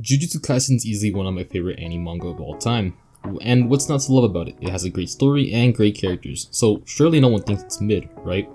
Jujutsu Kaisen is easily one of my favorite anime manga of all time. And what's not to love about it? It has a great story and great characters, so surely no one thinks it's mid, right?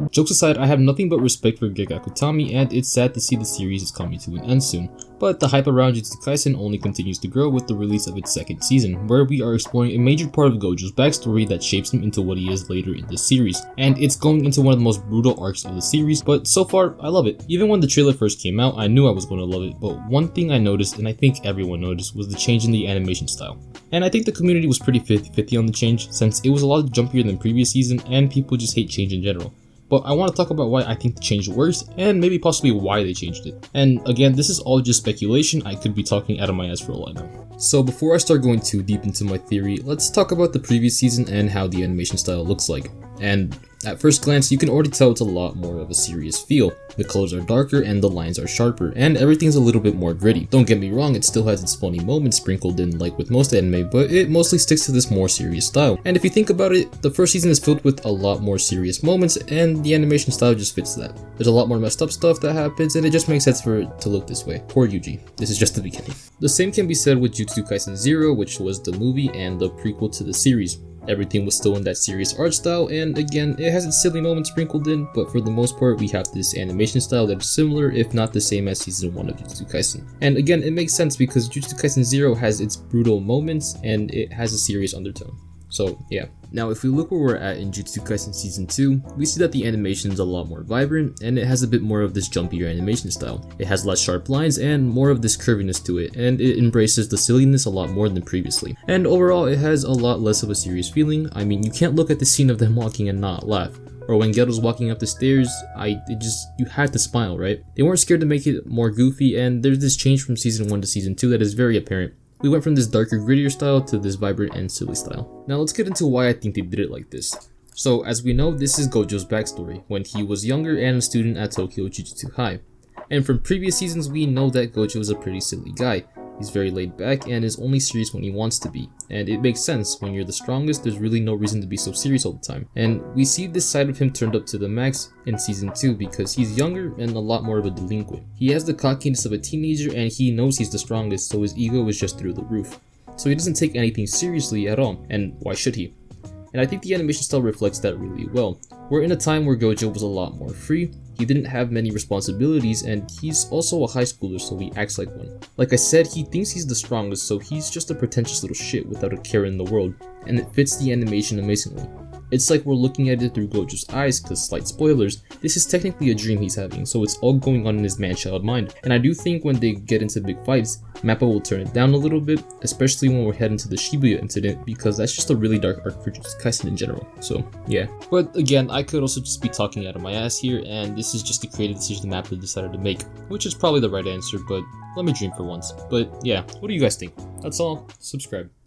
Jokes aside, I have nothing but respect for Akutami, and it's sad to see the series is coming to an end soon. But the hype around Jujutsu Kaisen only continues to grow with the release of its second season, where we are exploring a major part of Gojo's backstory that shapes him into what he is later in the series. And it's going into one of the most brutal arcs of the series, but so far, I love it. Even when the trailer first came out, I knew I was going to love it, but one thing I noticed, and I think everyone noticed, was the change in the animation style. And I think the community was pretty 50-50 on the change, since it was a lot jumpier than previous season, and people just hate change in general. But I want to talk about why I think the change works, and maybe possibly why they changed it. And again, this is all just speculation, I could be talking out of my ass for all I know. So before I start going too deep into my theory, let's talk about the previous season and how the animation style looks like. And at first glance, you can already tell it's a lot more of a serious feel. The colors are darker and the lines are sharper, and everything's a little bit more gritty. Don't get me wrong, it still has its funny moments sprinkled in like with most anime, but it mostly sticks to this more serious style. And if you think about it, the first season is filled with a lot more serious moments, and the animation style just fits that. There's a lot more messed up stuff that happens, and it just makes sense for it to look this way. Poor Yuji. This is just the beginning. The same can be said with Jujutsu Kaisen 0, which was the movie and the prequel to the series. Everything was still in that serious art style, and again, it has its silly moments sprinkled in, but for the most part, we have this animation style that is similar, if not the same as Season 1 of Jujutsu Kaisen. And again, it makes sense because Jujutsu Kaisen 0 has its brutal moments, and it has a serious undertone. So, yeah. Now, if we look where we're at in Jujutsu Kaisen Season 2, we see that the animation is a lot more vibrant, and it has a bit more of this jumpier animation style. It has less sharp lines and more of this curviness to it, and it embraces the silliness a lot more than previously. And overall, it has a lot less of a serious feeling. I mean, you can't look at the scene of them walking and not laugh. Or when Geto's walking up the stairs, you had to smile, right? They weren't scared to make it more goofy, and there's this change from Season 1 to Season 2 that is very apparent. We went from this darker, grittier style to this vibrant and silly style. Now let's get into why I think they did it like this. So as we know, this is Gojo's backstory, when he was younger and a student at Tokyo Jujutsu High. And from previous seasons, we know that Gojo is a pretty silly guy. He's very laid back and is only serious when he wants to be. And it makes sense, when you're the strongest, there's really no reason to be so serious all the time. And we see this side of him turned up to the max in Season 2 because he's younger and a lot more of a delinquent. He has the cockiness of a teenager and he knows he's the strongest, so his ego is just through the roof. So he doesn't take anything seriously at all, and why should he? And I think the animation style reflects that really well. We're in a time where Gojo was a lot more free, he didn't have many responsibilities, and he's also a high schooler, so he acts like one. Like I said, he thinks he's the strongest, so he's just a pretentious little shit without a care in the world, and it fits the animation amazingly. It's like we're looking at it through Gojo's eyes, cause slight spoilers, this is technically a dream he's having, so it's all going on in his man-child mind. And I do think when they get into big fights, Mappa will turn it down a little bit, especially when we're heading to the Shibuya incident, because that's just a really dark arc for Jujutsu Kaisen in general, so yeah. But again, I could also just be talking out of my ass here, and this is just a creative decision Mappa decided to make, which is probably the right answer, but let me dream for once. But yeah, what do you guys think? That's all, subscribe.